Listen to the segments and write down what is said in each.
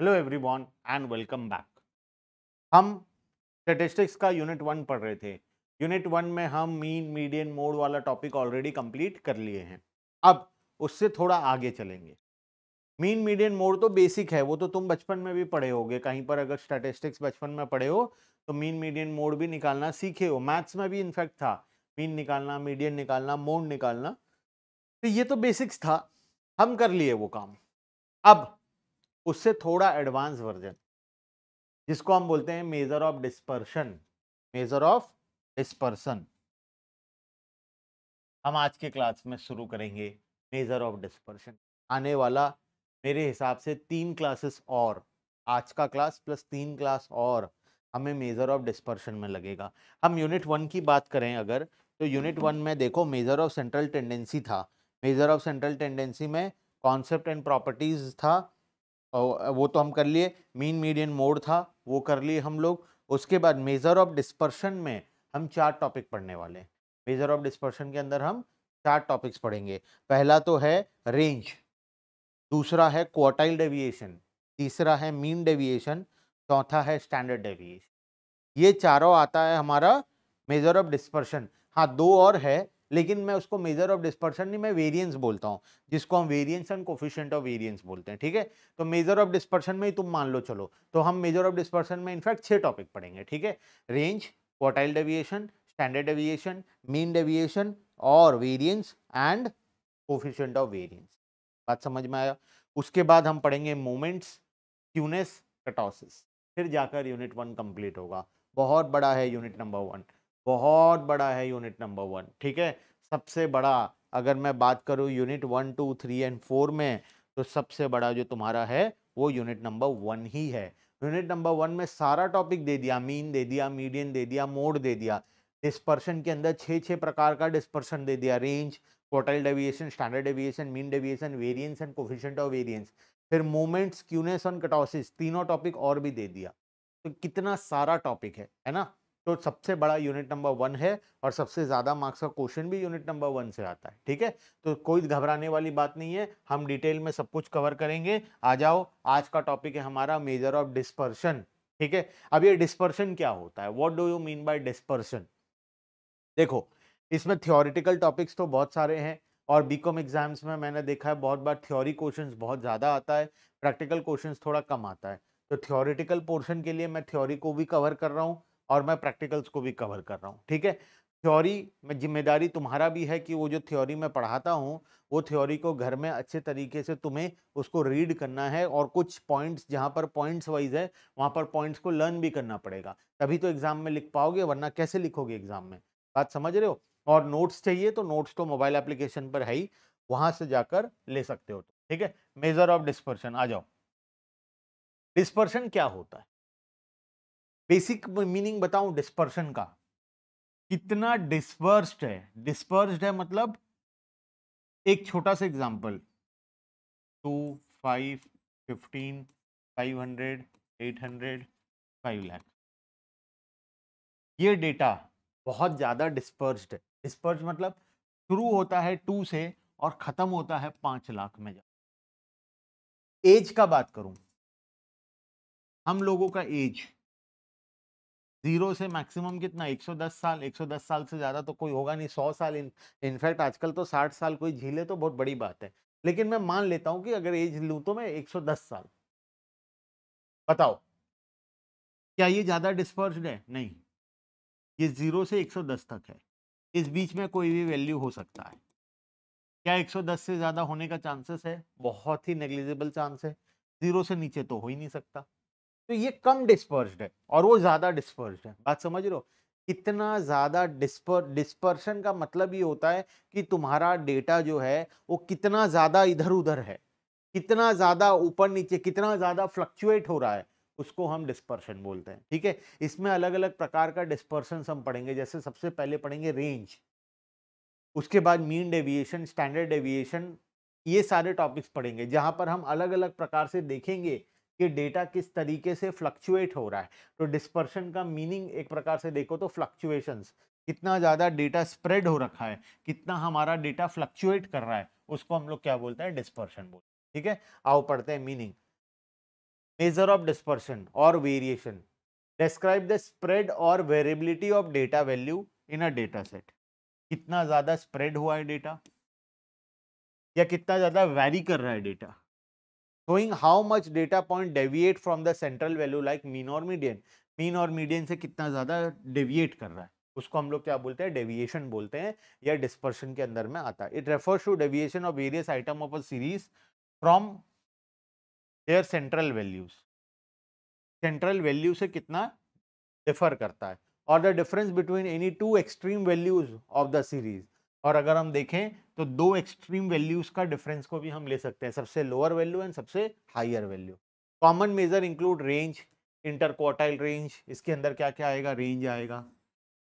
Hello everyone and welcome back. हम statistics का unit 1 पढ़ रहे थे। यूनिट 1 में हम मीन मीडियन मोड वाला टॉपिक ऑलरेडी कंप्लीट कर लिए हैं। अब उससे थोड़ा आगे चलेंगे। मीन मीडियन मोड तो बेसिक है, वो तो तुम बचपन में भी पढ़े होगे। कहीं पर अगर स्टैटिस्टिक्स बचपन में पढ़े हो तो मीन मीडियन मोड भी निकालना सीखे हो। मैथ्स में भी इनफैक्ट था मीन निकालना, मीडियन निकालना, मोड निकालना। तो ये तो बेसिक्स था, हम कर लिए वो काम। अब उससे थोड़ा एडवांस वर्जन जिसको हम बोलते हैं major of dispersion. Major of dispersion हम आज के क्लास में शुरू करेंगे। मेजर ऑफ डिस्पर्शन आने वाला मेरे हिसाब से 3 क्लासेस और, आज का क्लास प्लस 3 क्लास और हमें मेजर ऑफ डिस्पर्शन में लगेगा। हम यूनिट 1 की बात करें अगर, तो यूनिट 1 में देखो मेजर ऑफ सेंट्रल टेंडेंसी था। मेजर ऑफ सेंट्रल टेंडेंसी में कॉन्सेप्ट एंड प्रॉपर्टीज था, और वो तो हम कर लिए। मीन मीडियन मोड था, वो कर लिए हम लोग। उसके बाद मेजर ऑफ डिस्पर्शन में हम 4 टॉपिक पढ़ने वाले हैं। मेजर ऑफ डिस्पर्शन के अंदर हम 4 टॉपिक्स पढ़ेंगे। पहला तो है रेंज, दूसरा है क्वार्टाइल डेविएशन, तीसरा है मीन डेविएशन, चौथा है स्टैंडर्ड डेविएशन। ये चारों आता है हमारा मेजर ऑफ डिस्पर्शन। हाँ, 2 और है, लेकिन मैं उसको मेजर ऑफ डिस्पर्शन नहीं, मैं वेरिएंस बोलता हूँ, जिसको हम variance and coefficient of variance बोलते हैं। ठीक है, तो मेजर ऑफ डिस्पर्शन में ही तुम मान लो चलो, तो हम मेजर ऑफ डिस्पर्शन में इनफैक्ट 6 टॉपिक पढ़ेंगे। ठीक है, range, quartile deviation, standard deviation, mean deviation और variance and coefficient of variance. बात समझ में आया? उसके बाद हम पढ़ेंगे मोमेंट्स, क्यूनेस, कर्टोसिस, फिर जाकर यूनिट 1 कंप्लीट होगा। बहुत बड़ा है यूनिट नंबर 1, बहुत बड़ा है यूनिट नंबर 1। ठीक है, सबसे बड़ा अगर मैं बात करूं यूनिट 1, 2, 3 एंड 4 में, तो सबसे बड़ा जो तुम्हारा है वो यूनिट नंबर 1 ही है। यूनिट नंबर 1 में सारा टॉपिक दे दिया, मीन दे दिया, मीडियन दे दिया, मोड दे दिया। डिस्पर्शन के अंदर 6 प्रकार का डिस्पर्शन दे दिया, range, quartile deviation, standard deviation, mean deviation, variance and coefficient of variance. फिर मोमेंट्स, क्यूनेस और कर्टोसिस, तीनों टॉपिक और भी दे दिया। तो कितना सारा टॉपिक है ना? तो सबसे बड़ा यूनिट नंबर 1 है और सबसे ज्यादा मार्क्स का क्वेश्चन भी यूनिट नंबर 1 से आता है। ठीक है, तो कोई घबराने वाली बात नहीं है, हम डिटेल में सब कुछ कवर करेंगे। आ जाओ, आज का टॉपिक है हमारा मेजर ऑफ डिस्पर्शन। ठीक है, अब ये डिस्पर्शन क्या होता है, what do you mean by dispersion? देखो, इसमें थियोरिटिकल टॉपिक्स तो बहुत सारे हैं, और बीकॉम एग्जाम्स में मैंने देखा है बहुत बार थ्योरी क्वेश्चंस बहुत ज़्यादा आता है, प्रैक्टिकल क्वेश्चंस थोड़ा कम आता है। तो थियोरिटिकल पोर्शन के लिए मैं थ्योरी को भी कवर कर रहा हूँ और मैं प्रैक्टिकल्स को भी कवर कर रहा हूँ। ठीक है, थ्योरी में जिम्मेदारी तुम्हारा भी है कि वो जो थ्योरी मैं पढ़ाता हूँ, वो थ्योरी को घर में अच्छे तरीके से तुम्हें उसको रीड करना है, और कुछ पॉइंट्स जहाँ पर पॉइंट्स वाइज है वहाँ पर पॉइंट्स को लर्न भी करना पड़ेगा, तभी तो एग्जाम में लिख पाओगे, वरना कैसे लिखोगे एग्जाम में? बात समझ रहे हो? और नोट्स चाहिए तो नोट्स तो मोबाइल एप्लीकेशन पर है ही, वहां से जाकर ले सकते हो। ठीक है, मेजर ऑफ डिस्पर्शन आ जाओ। डिस्पर्शन क्या होता है? बेसिक मीनिंग बताऊं डिस्पर्शन का? कितना डिस्पर्स्ड है। डिस्पर्स्ड है मतलब, एक छोटा सा एग्जांपल, 2, 5, 15, 500, 800, 5 लाख, ये डेटा बहुत ज्यादा डिस्पर्स्ड है। डिस्पर्स्ड मतलब शुरू होता है 2 से और खत्म होता है 5 लाख में। एज का बात करूं, हम लोगों का एज 0 से मैक्सिमम कितना, 110 साल। 110 साल से ज्यादा तो कोई होगा नहीं, 100 साल। इनफैक्ट आजकल तो 60 साल कोई झीले तो बहुत बड़ी बात है, लेकिन मैं मान लेता हूं कि अगर एज लूं तो मैं 110 साल। बताओ, क्या ये ज्यादा डिस्पर्स्ड है? नहीं, ये 0 से 110 तक है, इस बीच में कोई भी वैल्यू हो सकता है। क्या 110 से ज्यादा होने का चांसेस है? बहुत ही नेग्लिजिबल चांस है। 0 से नीचे तो हो ही नहीं सकता। तो ये कम डिस्पर्स्ड है और वो ज्यादा डिस्पर्स्ड है। बात समझ रहे हो? कितना ज्यादा डिस्पर्शन का मतलब ये होता है कि तुम्हारा डेटा जो है वो कितना ज्यादा इधर उधर है, कितना ज्यादा ऊपर नीचे, कितना ज्यादा फ्लक्चुएट हो रहा है, उसको हम डिस्पर्शन बोलते हैं। ठीक है, इसमें अलग अलग प्रकार का डिस्पर्शन हम पढ़ेंगे। जैसे सबसे पहले पढ़ेंगे रेंज, उसके बाद मीन डेविएशन, स्टैंडर्ड डेविएशन, ये सारे टॉपिक्स पढ़ेंगे जहां पर हम अलग अलग प्रकार से देखेंगे कि डेटा किस तरीके से फ्लक्चुएट हो रहा है। तो डिस्पर्शन का मीनिंग एक प्रकार से देखो तो फ्लक्चुएशंस, कितना ज्यादा डेटा स्प्रेड हो रखा है, कितना हमारा डेटा फ्लक्चुएट कर रहा है, उसको हम लोग क्या बोलते हैं? डिस्पर्शन बोलते हैं। ठीक है, आओ पढ़ते हैं मीनिंग। मेजर ऑफ डिस्पर्शन और वेरिएशन, डिस्क्राइब द स्प्रेड और variability of data value in a data set. कितना ज्यादा स्प्रेड हुआ है डेटा या कितना ज्यादा वैरी कर रहा है data. Showing how much data point deviate from the central value like mean और मीडियन, मीन और मीडियन से कितना ज्यादा डेविएट कर रहा है, उसको हम लोग क्या बोलते हैं, डेविएशन बोलते हैं, या डिस्पर्शन के अंदर में आता है। It refers to deviation of various item of a series from their central values, central value से कितना डिफर करता है, और the difference between any two extreme values of the series. और अगर हम देखें तो दो एक्सट्रीम वैल्यूज का डिफरेंस को भी हम ले सकते हैं, सबसे लोअर वैल्यू एंड सबसे higher value. Common measure include range, interquartile range, इसके अंदर क्या क्या आएगा, रेंज आएगा,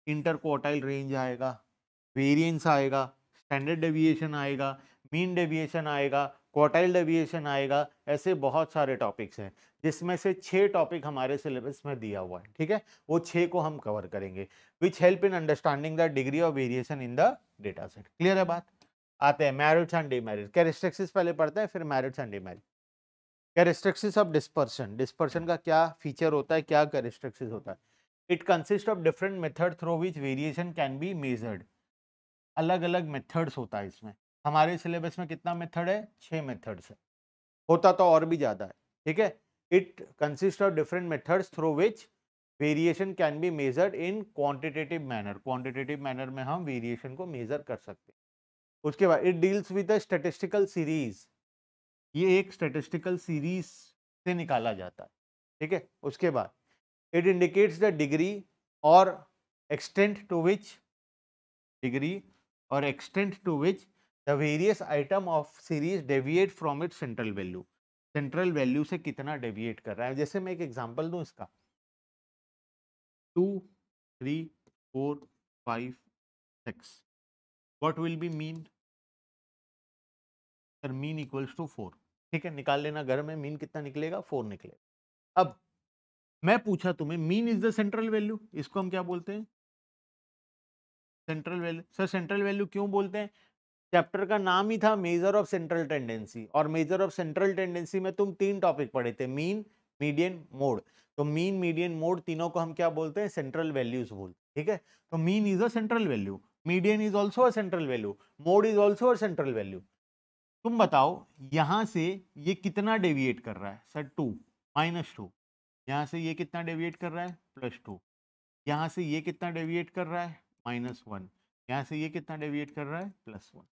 इंटर क्वार्टाइल रेंज आएगा, वेरिएंस आएगा, स्टैंडर्ड डेविएशन आएगा, मीन डेविएशन आएगा, क्वार्टाइल डेविएशन आएगा। ऐसे बहुत सारे टॉपिक्स हैं जिसमें से 6 टॉपिक हमारे सिलेबस में दिया हुआ है, ठीक है, वो 6 को हम कवर करेंगे, which help in understanding the degree of variation in the data set. Clear है बात। आते हैं मेरिट्स एंड डिमेरिट्स। कैरेक्टरिस्टिक्स पहले पढ़ते हैं, फिर merits and demerits. Characteristics of dispersion, dispersion का क्या फीचर होता है, क्या कैरेक्टरिस्टिक्स होता है। It consist of different method through which variation can be measured. अलग अलग मेथड्स होता है इसमें। हमारे सिलेबस में कितना मेथड है, 6 मेथड्स है, होता तो और भी ज्यादा है, ठीक है। It consist of different methods through which variation can be measured in quantitative manner, quantitative manner में हम वेरिएशन को मेजर कर सकते हैं। उसके बाद it deals with the statistical series, ये एक स्टैटिस्टिकल सीरीज से निकाला जाता है, ठीक है। उसके बाद इट इंडिकेट्स द डिग्री और एक्सटेंट टू विच, डिग्री और extent to which the various item of series deviate from its central value, central value से कितना डेविएट कर रहा है। जैसे मैं एक एग्जांपल दूं इसका, 2 3 4 5 6, what will be mean, sir mean equals to 4, ठीक है, निकाल लेना घर में, मीन कितना निकलेगा, 4 निकलेगा। अब मैं पूछा तुम्हें, mean is the central value, इसको हम क्या बोलते हैं, central value. Sir central value क्यों बोलते हैं, चैप्टर का नाम ही था मेजर ऑफ सेंट्रल टेंडेंसी, और मेजर ऑफ सेंट्रल टेंडेंसी में तुम 3 टॉपिक पढ़े थे, मीन मीडियन मोड। तो मीन मीडियन मोड तीनों को हम क्या बोलते हैं, सेंट्रल वैल्यूज बोलते हैं, ठीक है। तो mean is a central value, median is also a central value, mode is also a central value. तुम बताओ यहां से ये कितना डेविएट कर रहा है, सर 2 -2, यहां से ये कितना डेविएट कर रहा है, +2, यहां से ये कितना डेविएट कर रहा है, -1, यहां से ये कितना डेविएट कर रहा है, +1।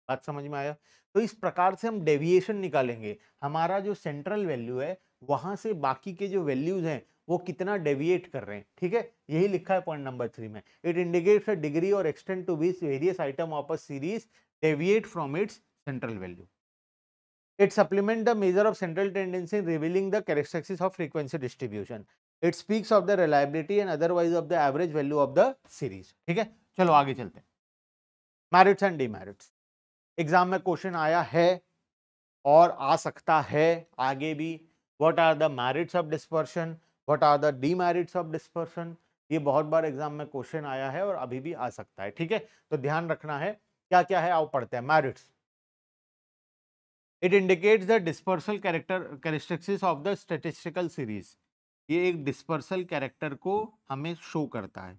बात समझ में आया। तो इस प्रकार से हम डेविएशन निकालेंगे, हमारा जो सेंट्रल वैल्यू है वहां से बाकी के जो वैल्यूज हैं वो कितना डेविएट कर रहे हैं, ठीक है। यही लिखा है पॉइंट नंबर 3 में। इट इंडिकेट्स द डिग्री और extent to which various item of a series deviate from its central value. It supplement the measure of central tendency, revealing the characteristics of frequency distribution. It speaks of the reliability and otherwise of the average value of the series. ठीक है, चलो आगे चलते हैं। Merits and demerits. Exam में question आया है और आ सकता है आगे भी। What are the merits of dispersion? What are the demerits of dispersion? ये बहुत बार एग्जाम में क्वेश्चन आया है और अभी भी आ सकता है, ठीक है। तो ध्यान रखना है क्या क्या है, आओ पढ़ते हैं। Merits. It indicates the dispersal characteristics of the statistical series. ये एक डिस्पर्सल कैरेक्टर को हमें शो करता है,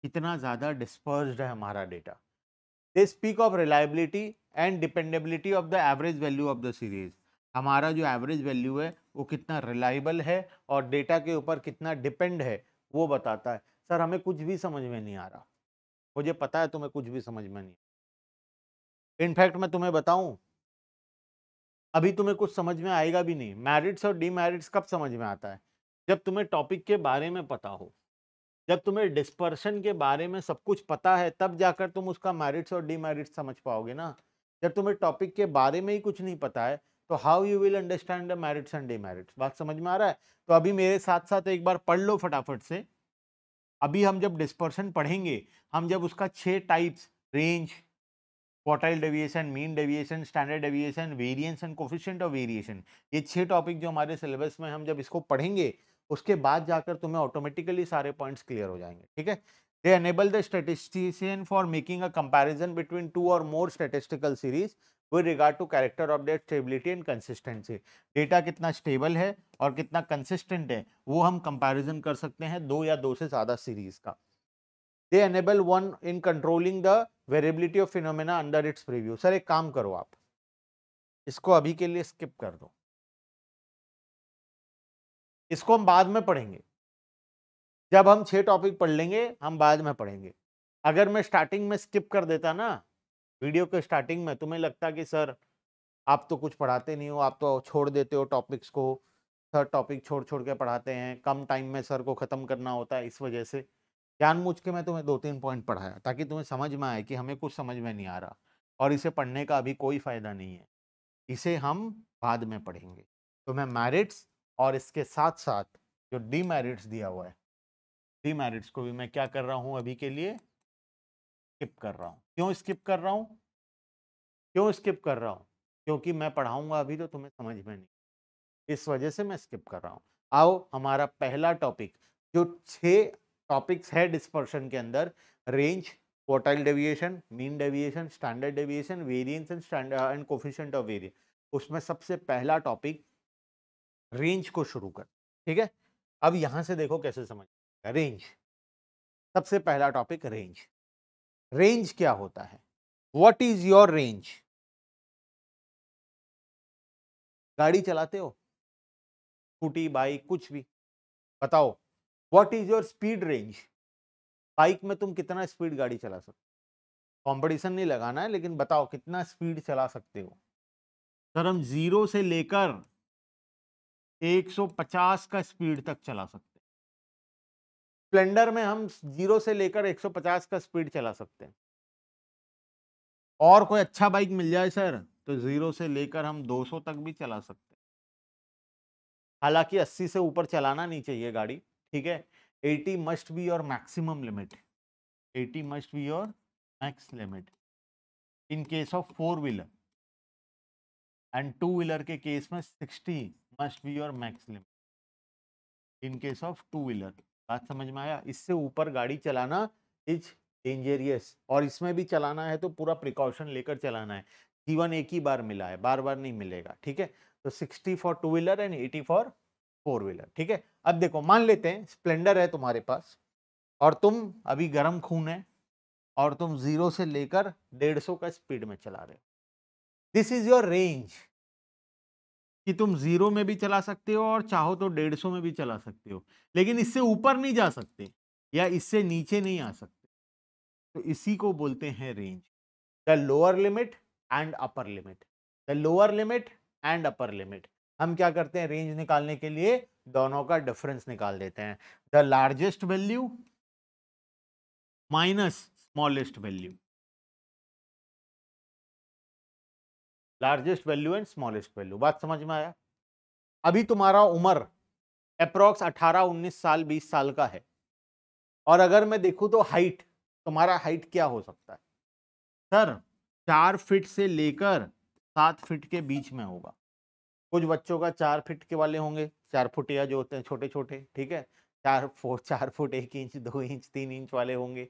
कितना ज्यादा डिस्पर्स्ड है हमारा data. They speak of reliability and dependability of the average value of the series. हमारा जो एवरेज वैल्यू है वो कितना रिलायबल है और डेटा के ऊपर कितना डिपेंड है वो बताता है। सर हमें कुछ भी समझ में नहीं आ रहा, मुझे पता है तुम्हें कुछ भी समझ में नहीं। इनफैक्ट मैं तुम्हें बताऊं, अभी तुम्हें कुछ समझ में आएगा भी नहीं। मैरिट्स और डीमेरिट्स कब समझ में आता है, जब तुम्हें टॉपिक के बारे में पता हो, जब तुम्हें डिस्पर्शन के बारे में सब कुछ पता है, तब जाकर तुम उसका मैरिट्स और डीमेरिट्स समझ पाओगे ना। जब तुम्हें टॉपिक के बारे में ही कुछ नहीं पता है तो how you will understand the merits and demerits. बात समझ में आ रहा है। तो अभी मेरे साथ साथ एक बार पढ़ लो फटाफट से। अभी हम जब डिस्पर्शन पढ़ेंगे, हम जब उसका 6 types, range, quartile deviation, mean deviation, standard deviation, variance and coefficient of variation, ये 6 टॉपिक जो हमारे सिलेबस में, हम जब इसको पढ़ेंगे उसके बाद जाकर तुम्हें ऑटोमेटिकली सारे पॉइंट्स क्लियर हो जाएंगे, ठीक है। They enable the statistician for making a comparison between 2 और more statistical series with regard to character of data stability and consistency. Data कितना स्टेबल है और कितना कंसिस्टेंट है वो हम कंपैरिजन कर सकते हैं दो या दो से ज्यादा सीरीज का। They enable one in controlling the variability of phenomena under its preview. Sir एक काम करो, आप इसको अभी के लिए स्किप कर दो, इसको हम बाद में पढ़ेंगे, जब हम 6 टॉपिक पढ़ लेंगे हम बाद में पढ़ेंगे। अगर मैं स्टार्टिंग में स्किप कर देता ना, वीडियो के स्टार्टिंग में, तुम्हें लगता कि सर आप तो कुछ पढ़ाते नहीं हो, आप तो छोड़ देते हो टॉपिक्स को, सर टॉपिक छोड़ छोड़ के पढ़ाते हैं, कम टाइम में सर को खत्म करना होता है, इस वजह से जानबूझ के मैं तुम्हें 2-3 पॉइंट पढ़ाया ताकि तुम्हें समझ में आए कि हमें कुछ समझ में नहीं आ रहा और इसे पढ़ने का अभी कोई फायदा नहीं है, इसे हम बाद में पढ़ेंगे। तो मैं मेरिट्स और इसके साथ साथ जो डीमेरिट्स दिया हुआ है, डीमेरिट्स को भी मैं क्या कर रहा हूं अभी के लिए स्किप कर रहा हूं। क्यों स्किप कर रहा हूं? क्यों स्किप कर रहा हूं? क्योंकि मैं पढ़ाऊंगा अभी तो तुम्हें समझ में नहीं, इस वजह से मैं स्किप कर रहा हूं। आओ हमारा पहला टॉपिक, जो 6 टॉपिक्स है डिस्पर्शन के अंदर, range, quartile deviation, mean deviation, standard deviation, variance and standard and coefficient of variance, उसमें सबसे पहला टॉपिक रेंज को शुरू कर। ठीक है, अब यहां से देखो कैसे समझ रेंज। सबसे पहला टॉपिक रेंज। रेंज क्या होता है? What is your range? गाड़ी चलाते हो, स्कूटी, बाइक, कुछ भी, बताओ what is your speed range? Bike में तुम कितना स्पीड गाड़ी चला सकते हो? कंपटीशन नहीं लगाना है, लेकिन बताओ कितना स्पीड चला सकते हो? सर हम 0 से लेकर 150 का स्पीड तक चला सकते हैं। स्प्लेंडर में हम 0 से लेकर 150 का स्पीड चला सकते हैं। और कोई अच्छा बाइक मिल जाए सर तो 0 से लेकर हम 200 तक भी चला सकते हैं। हालांकि 80 से ऊपर चलाना नहीं चाहिए गाड़ी, ठीक है। 80 must be your maximum limit, 80 must be your max limit in case of 4 wheeler, and 2 wheeler के केस में 60 must be your max limit in case of 2 wheeler. बात समझ में आया? इससे ऊपर गाड़ी चलाना इज डेंजरियस, और इसमें भी चलाना है तो पूरा प्रिकॉशन लेकर चलाना है। जीवन एक ही बार मिला है, बार बार नहीं मिलेगा, ठीक है। तो 60 for 2 wheeler and 80 for 4 wheeler, ठीक है। अब देखो, मान लेते हैं स्प्लेंडर है तुम्हारे पास और तुम अभी गर्म खून है और तुम 0 से लेकर 150 का स्पीड में चला रहे हो। दिस इज योर रेंज, कि तुम 0 में भी चला सकते हो और चाहो तो 150 में भी चला सकते हो, लेकिन इससे ऊपर नहीं जा सकते या इससे नीचे नहीं आ सकते। तो इसी को बोलते हैं range, the lower limit and upper limit. The lower limit and upper limit. हम क्या करते हैं रेंज निकालने के लिए? दोनों का डिफरेंस निकाल देते हैं। The largest value minus smallest value, largest value and smallest value. बात समझ में आया? अभी तुम्हारा उम्र अप्रोक्स 18-19 साल 20 साल का है, और अगर मैं देखूं तो हाइट, तुम्हारा हाइट क्या हो सकता है सर? 4 फीट से लेकर 7 फीट के बीच में होगा। कुछ बच्चों का 4 फीट के वाले होंगे, 4 फुटिया जो होते हैं छोटे छोटे, ठीक है। 4 फुट 1 इंच 2 इंच 3 इंच वाले होंगे।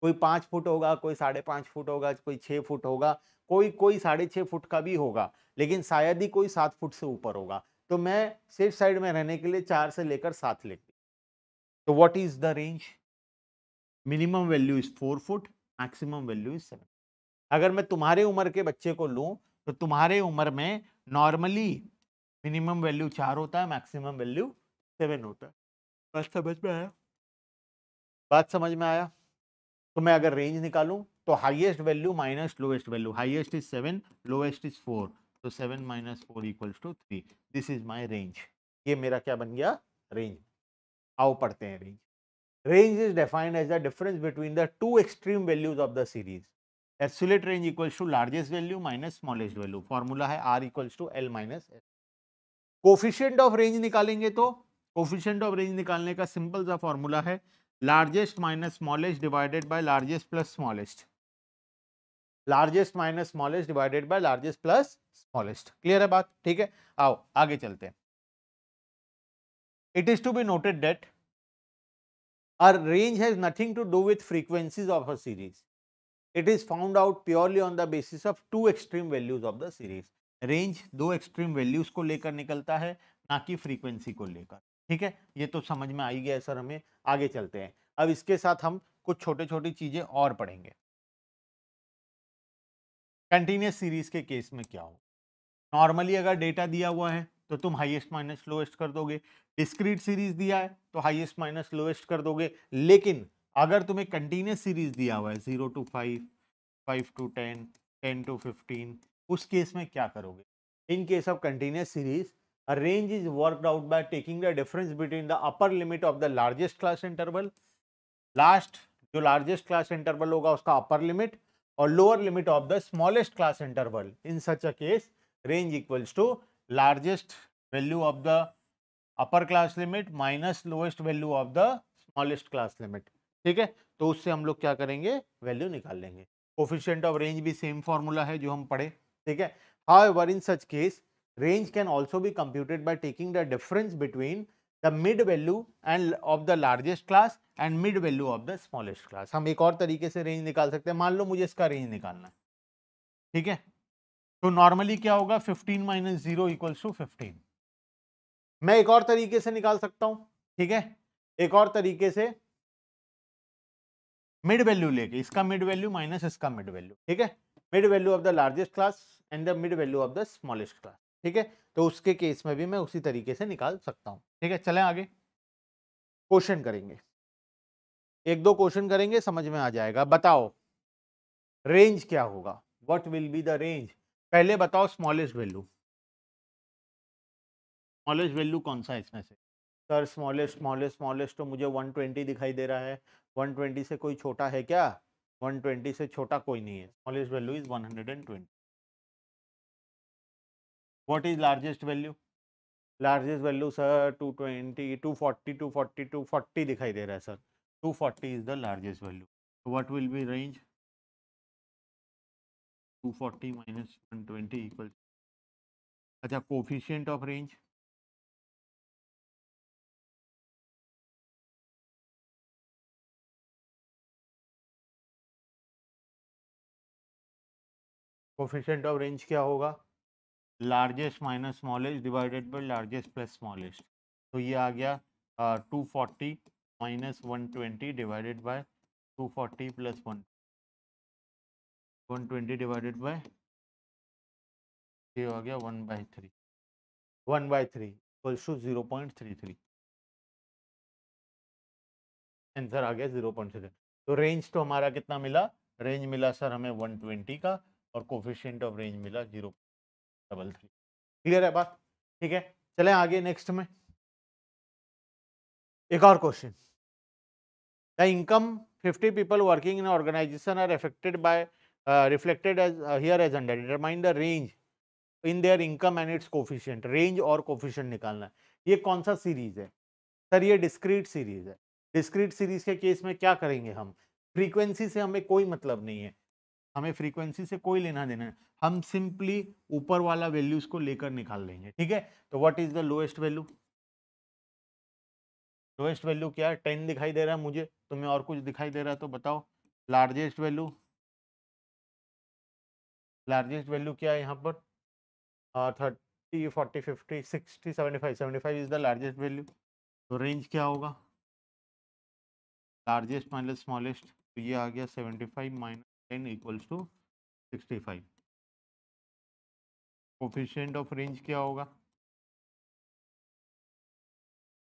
कोई 5 फुट होगा, कोई 5.5 फुट होगा, कोई 6 फुट होगा, कोई कोई 6.5 फुट का भी होगा, लेकिन शायद ही कोई 7 फुट से ऊपर होगा। तो मैं सेफ साइड में रहने के लिए 4 से लेकर 7 लेती। तो what is the range? Minimum value is 4 foot, maximum value is 7। अगर मैं तुम्हारे उम्र के बच्चे को लूं तो तुम्हारे उम्र में नॉर्मली मिनिमम वैल्यू 4 होता है, मैक्सिमम वैल्यू 7 होता है। बात समझ में आया? बात समझ में आया? तो मैं अगर रेंज निकालूं तो highest value minus lowest value, highest is 7, lowest is 4, तो 7 minus 4 equals to 3। This is my range. ये मेरा क्या बन गया? रेंज। आओ पढ़ते हैं range. Range is defined as the difference between the two extreme values of the series. Absolute range equals to largest value minus smallest value. Formula है R equals to L minus S. Coefficient of range निकालेंगे तो coefficient of range निकालने का simple सा formula है largest minus smallest divided by largest plus smallest. Largest minus smallest divided by largest plus smallest. Clear है बात? ठीक है, आओ आगे चलते हैं. It is to be noted that our range has nothing to do with frequencies of a series. It is found out purely on the basis of two extreme values of the series. Range दो extreme values को लेकर निकलता है, ना कि frequency को लेकर। ठीक है, ये तो समझ में आ ही गया सर हमें। आगे चलते हैं, अब इसके साथ हम कुछ छोटी छोटी चीजें और पढ़ेंगे। कंटिन्यूस सीरीज के केस में क्या हो, नॉर्मली अगर डेटा दिया हुआ है तो तुम हाईएस्ट माइनस लोएस्ट कर दोगे, डिस्क्रीट सीरीज दिया है तो हाईएस्ट माइनस लोएस्ट कर दोगे। लेकिन अगर तुम्हें कंटिन्यूस सीरीज दिया हुआ है 0 to 5, 5 to 10, 10 to 15, उस केस में क्या करोगे? इन case of continuous series a range is worked out by taking the difference between the upper limit of the largest class interval, last जो लार्जेस्ट क्लास इंटरवल होगा उसका अपर लिमिट, और lower limit of the smallest class interval. In such a case range equals to largest value of the upper class limit minus lowest value of the smallest class limit. ठीक है, तो उससे हम लोग क्या करेंगे, value निकाल लेंगे। कोफिशिएंट ऑफ रेंज भी सेम फॉर्मूला है जो हम पढ़े। ठीक है, however in such case range can also be computed by taking the difference between the mid value end of the largest class and mid value of the smallest class. हम एक और तरीके से रेंज निकाल सकते हैं, मान लो मुझे इसका रेंज निकालना है। ठीक है, तो नॉर्मली क्या होगा, 15 माइनस 0 इक्वल्स टू 15। मैं एक और तरीके से निकाल सकता हूं। ठीक है, एक और तरीके से मिड वैल्यू लेके, इसका मिड वैल्यू माइनस इसका मिड वैल्यू। ठीक है, mid value of the largest class and the mid value of the smallest class. ठीक है, तो उसके केस में भी मैं उसी तरीके से निकाल सकता हूं। ठीक है, चलें आगे क्वेश्चन करेंगे, एक दो क्वेश्चन करेंगे, समझ में आ जाएगा। बताओ रेंज क्या होगा, what will be the range. पहले बताओ स्मॉलेस्ट वैल्यू, स्मॉलेस्ट वैल्यू कौन सा है इसमें से? सर स्मॉलेस्ट स्मॉलेस्ट स्मॉलेस्ट तो मुझे 120 दिखाई दे रहा है। 120 से कोई छोटा है क्या? 120 से छोटा कोई नहीं है। Smallest value is 120। What is largest value? Largest value sir 220, 240, 240, 240 दिखाई दे रहा है sir. 240 is the largest value. What will be range? 240 minus 120 equal. अच्छा, coefficient of range, coefficient of range क्या होगा? Largest minus smallest divided by largest plus smallest. तो ये आ गया 240 minus 120 divided by 240 plus 120 divided by, ये आ गया 1/3। 1/3 इक्वल्स टू 0.33। आंसर आ गया 0.33। तो रेंज तो हमारा कितना मिला? रेंज मिला सर हमें 120 का, और कोफिशिएंट ऑफ रेंज मिला 0.33। क्लियर है बात? ठीक है, चलें आगे नेक्स्ट में। एक और question, the income 50 people working in an organization are affected by reflected as here as under, determine the range in their income and its coefficient। Range और कोफिशिएंट निकालना है। ये कौन सा सीरीज है सर? ये डिस्क्रीट सीरीज है। Discrete series के केस में क्या करेंगे हम, फ्रीक्वेंसी से हमें कोई मतलब नहीं है, हमें फ्रीक्वेंसी से कोई लेना देना है, हम सिंपली ऊपर वाला वैल्यूज को लेकर निकाल लेंगे। ठीक है, तो what is the lowest value? Lowest value क्या है? 10 दिखाई दे रहा है मुझे, तुम्हें और कुछ दिखाई दे रहा है तो बताओ। लार्जेस्ट वैल्यू, लार्जेस्ट वैल्यू क्या है यहाँ पर? 30, 40, 50, 60, 75। 75 इज द लार्जेस्ट वैल्यू। तो रेंज क्या होगा? लार्जेस्ट माइनस स्मॉलेस्ट, तो ये आ गया 75 minus 10 equals to 65। Coefficient of range क्या होगा?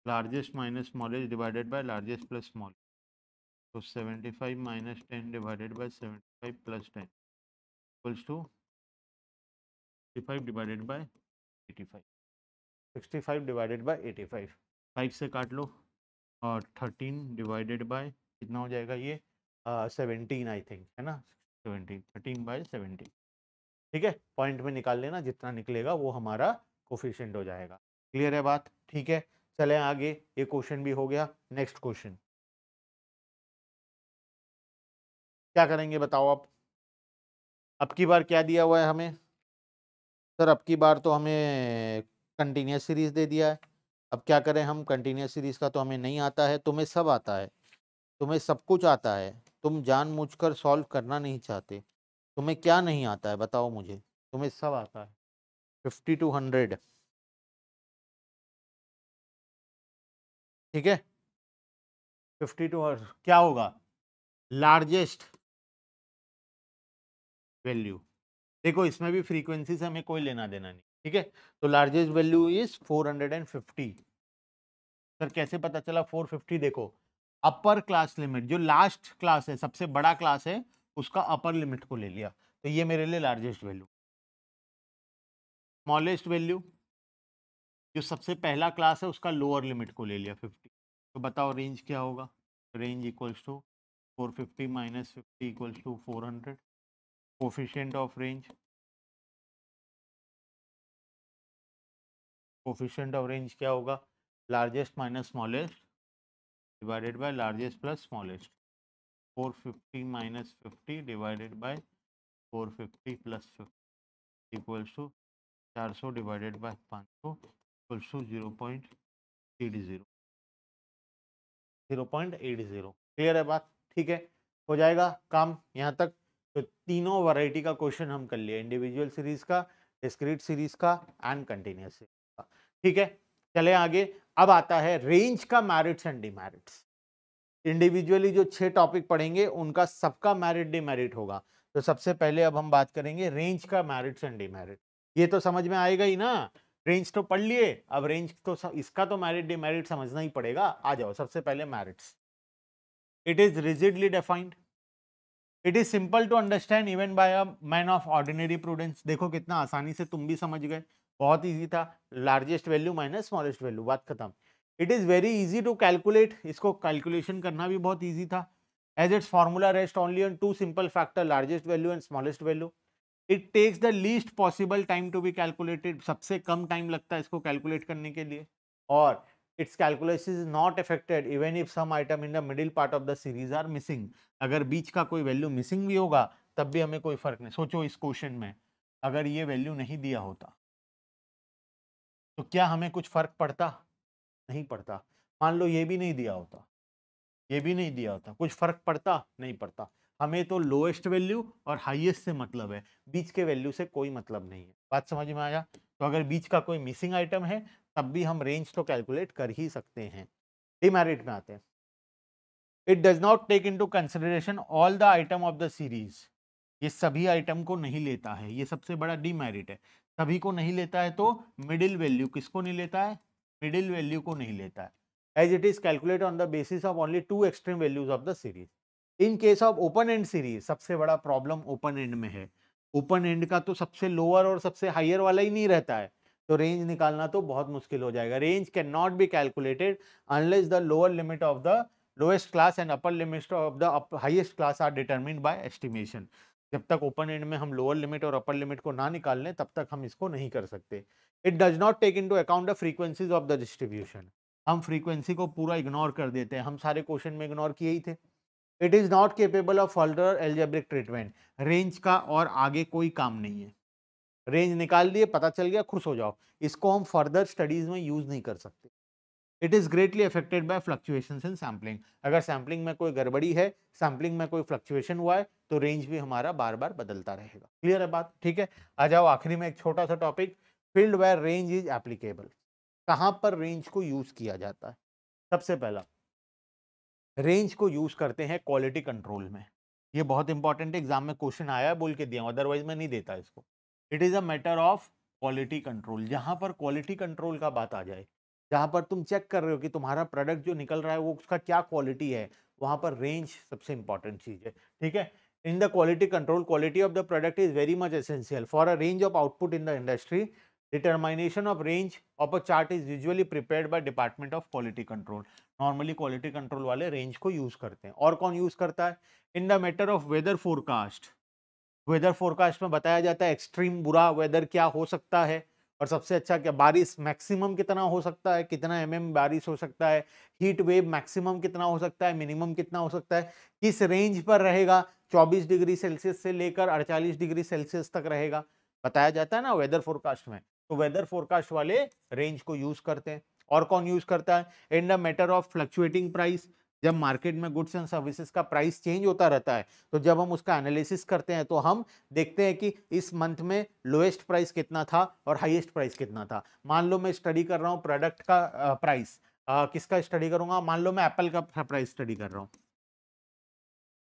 Largest minus smallest divided by largest plus small. तो 75 minus 10 divided by 75 plus 10 equals to 65 divided by 85। 65 divided by 85, 5 से काट लो, और 13 डिवाइडेड बाय कितना हो जाएगा ये? 17 आई थिंक, है ना? 17, 13/17। ठीक है, पॉइंट में निकाल लेना, जितना निकलेगा वो हमारा कोफिशिएंट हो जाएगा। क्लियर है बात? ठीक है, चलें आगे, ये क्वेश्चन भी हो गया। नेक्स्ट क्वेश्चन क्या करेंगे बताओ आप? अब की बार क्या दिया हुआ है हमें? सर अब की बार तो हमें कंटिन्यूस सीरीज दे दिया है। अब क्या करें हम? कंटिन्यूस सीरीज का तो हमें नहीं आता है, तुम्हें सब आता है, तुम्हें सब कुछ आता है, तुम जानबूझकर सॉल्व करना नहीं चाहते। तुम्हें क्या नहीं आता है बताओ मुझे? तुम्हें सब आता है। 50 to 100, ठीक है। 50 to क्या होगा? Largest value. देखो इसमें भी फ्रीक्वेंसी से हमें कोई लेना देना नहीं, ठीक है। तो लार्जेस्ट वैल्यू इज 450। सर कैसे पता चला 450? देखो अपर क्लास लिमिट, जो लास्ट क्लास है, सबसे बड़ा क्लास है, उसका अपर लिमिट को ले लिया, तो ये मेरे लिए लार्जेस्ट वैल्यू। स्मॉलेस्ट वैल्यू, जो सबसे पहला क्लास है, उसका लोअर लिमिट को ले लिया 50। तो बताओ रेंज क्या होगा? Range equals to 450 minus 50 equals to 400। Coefficient of range, coefficient of range क्या होगा? Largest minus smallest divided by largest plus smallest. 450 minus 50 divided by 450 plus 50 equals to 400 divided by 500 equals to 0.80। 0.80। Clear है बात? ठीक है, हो जाएगा काम यहाँ तक। तो तीनों वैरायटी का क्वेश्चन हम कर लिए, इंडिविजुअल सीरीज का, डिस्क्रीट सीरीज का एंड कंटिन्यूअस सीरीज का, ठीक है। चले आगे। अब आता है रेंज का मेरिट्स एंड डिमेरिट्स। इंडिविजुअली जो 6 टॉपिक पढ़ेंगे उनका सबका मेरिट डिमेरिट होगा। तो सबसे पहले अब हम बात करेंगे रेंज का मेरिट्स एंड डिमेरिट। ये तो समझ में आएगा ही ना, रेंज तो पढ़ लिए, अब रेंज तो इसका तो मेरिट डिमेरिट समझना ही पड़ेगा। आ जाओ, सबसे पहले merits. It is rigidly defined, it is simple to understand even by a man of ordinary prudence. देखो कितना आसानी से तुम भी समझ गए, बहुत इजी था। Largest value minus smallest value, बात खत्म। It is very easy to calculate, इसको कैलकुलेशन करना भी बहुत इजी था, as its formula rest only on two simple factor, largest value and smallest value. It takes the least possible time to be calculated, सबसे कम time लगता है इसको कैलकुलेट करने के लिए। और its calculation is not affected even if some item in the middle part of the series are missing। अगर बीच का कोई वैल्यू मिसिंग भी होगा तब भी हमें कोई फर्क नहीं। सोचो इस क्वेश्चन में अगर ये वैल्यू नहीं दिया होता तो क्या हमें कुछ फर्क पड़ता? नहीं पड़ता। मान लो ये भी नहीं दिया होता, ये भी नहीं दिया होता, कुछ फर्क पड़ता? नहीं पड़ता। हमें तो लोएस्ट वैल्यू और हाईएस्ट से मतलब है, बीच के वैल्यू से कोई मतलब नहीं है। बात समझ में आया? तो अगर बीच का कोई मिसिंग आइटम है तब भी हम रेंज तो कैलकुलेट कर ही सकते हैं। डिमेरिट में आते हैं। It does not take into consideration all the item of the series. ये सभी आइटम को नहीं लेता है, ये सबसे बड़ा डिमेरिट है। सभी को नहीं लेता है तो मिडिल वैल्यू, किसको नहीं लेता है? मिडिल वैल्यू को नहीं लेता है, as it is calculate on the basis of only two extreme values of the series. In case of open end series, सबसे बड़ा प्रॉब्लम ओपन एंड में है। ओपन एंड का तो सबसे लोअर और सबसे हायर वाला ही नहीं रहता है, तो रेंज निकालना तो बहुत मुश्किल हो जाएगा। Range can not be calculated unless the lower limit of the lowest class and upper limit of the highest class are determined by estimation. जब तक ओपन एंड में हम लोअर लिमिट और अपर लिमिट को ना निकाल लें तब तक हम इसको नहीं कर सकते। It does not take into account the frequencies of the distribution. हम फ्रीक्वेंसी को पूरा इग्नोर कर देते हैं, हम सारे क्वेश्चन में इग्नोर किए ही थे। It is not capable of further algebraic treatment. Range का और आगे कोई काम नहीं है। रेंज निकाल दिए, पता चल गया, खुश हो जाओ, इसको हम फर्दर स्टडीज में यूज नहीं कर सकते। It is greatly affected by fluctuations in sampling. अगर सैम्पलिंग में कोई गड़बड़ी है, सैम्पलिंग में कोई फ्लक्चुएशन हुआ है तो रेंज भी हमारा बार बार बदलता रहेगा। क्लियर है बात? ठीक है, आ जाओ आखिरी में एक छोटा सा topic, field where range is applicable. कहां पर रेंज को यूज किया जाता है? सबसे पहला रेंज को यूज करते हैं क्वालिटी कंट्रोल में। ये बहुत इंपॉर्टेंट एग्जाम में क्वेश्चन आया है, बोल के दिया, अदरवाइज मैं नहीं देता इसको। It is a matter of quality control. जहां पर क्वालिटी कंट्रोल का बात आ जाए, जहां पर तुम चेक कर रहे हो कि तुम्हारा प्रोडक्ट जो निकल रहा है वो उसका क्या क्वालिटी है, वहां पर रेंज सबसे इंपॉर्टेंट चीज है। ठीक है, in the quality control, quality of the product is very much essential for a range of output in the industry. Determination of range of a chart is usually prepared by Department of Quality Control। Normally quality control वाले range को use करते हैं। और कौन use करता है? In the matter of weather forecast. Weather forecast में बताया जाता है एक्सट्रीम बुरा वेदर क्या हो सकता है, और सबसे अच्छा क्या, बारिश मैक्सिमम कितना हो सकता है, कितना बारिश हो सकता है, हीट वेव मैक्सिमम कितना हो सकता है, मिनिमम कितना हो सकता है, किस रेंज पर रहेगा, 24 डिग्री सेल्सियस से लेकर 48 डिग्री सेल्सियस तक रहेगा, बताया जाता है ना वेदर फोरकास्ट में। तो वेदर फोरकास्ट वाले रेंज को यूज करते हैं। और कौन यूज करता है? In the matter of fluctuating price. जब मार्केट में गुड्स एंड सर्विसेज का प्राइस चेंज होता रहता है, तो जब हम उसका एनालिसिस करते हैं तो हम देखते हैं कि इस मंथ में लोएस्ट प्राइस कितना था और हाईएस्ट प्राइस कितना था। मान लो मैं स्टडी कर रहा हूँ प्रोडक्ट का प्राइस, किसका स्टडी करूंगा, मान लो मैं एप्पल का प्राइस स्टडी कर रहा हूँ,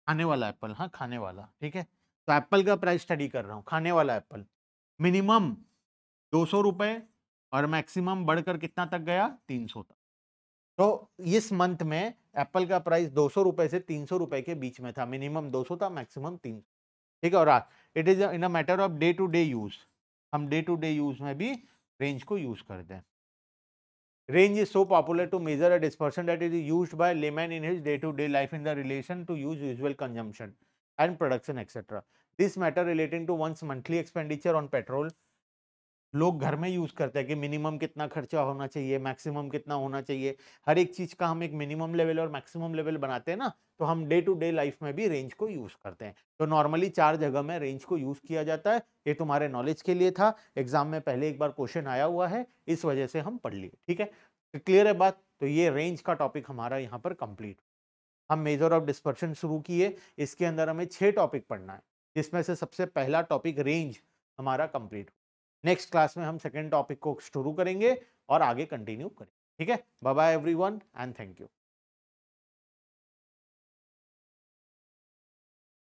खाने वाला एप्पल, हाँ खाने वाला, ठीक है। तो एप्पल का प्राइस स्टडी कर रहा हूँ, खाने वाला एप्पल, मिनिमम 200 रुपए और मैक्सिमम बढ़कर कितना तक गया, 300 तक। तो इस मंथ में एप्पल का प्राइस 200 रुपए से 300 रुपए के बीच में था, मिनिमम 200 था, मैक्सिमम 300, ठीक है। और it is in a matter of day to day use, हम डे टू डे यूज में भी रेंज को यूज करते हैं। Range is so popular to measure a dispersion that it is used by layman in his day-to-day life in the relation to use usual consumption and production, etc. This matter relating to one's monthly expenditure on petrol, लोग घर में use करते हैं कि minimum कितना खर्चा होना चाहिए, मैक्सिमम कितना होना चाहिए, हर एक चीज का हम एक मिनिमम लेवल और मैक्सिमम लेवल बनाते हैं ना, तो हम डे टू डे लाइफ में भी रेंज को यूज करते हैं। तो नॉर्मली 4 जगह में रेंज को यूज किया जाता है। ये तुम्हारे नॉलेज के लिए था, एग्जाम में पहले एक बार क्वेश्चन आया हुआ है, इस वजह से हम पढ़ लिए, ठीक है। तो क्लियर है बात, तो ये रेंज का टॉपिक हमारा यहाँ पर कंप्लीट। हम मेजर ऑफ डिस्पर्शन शुरू किए, इसके अंदर हमें 6 टॉपिक पढ़ना है, जिसमें से सबसे पहला टॉपिक रेंज हमारा कंप्लीट। नेक्स्ट क्लास में हम सेकेंड टॉपिक को शुरू करेंगे और आगे कंटिन्यू करेंगे, ठीक है। Bye bye everyone and thank you.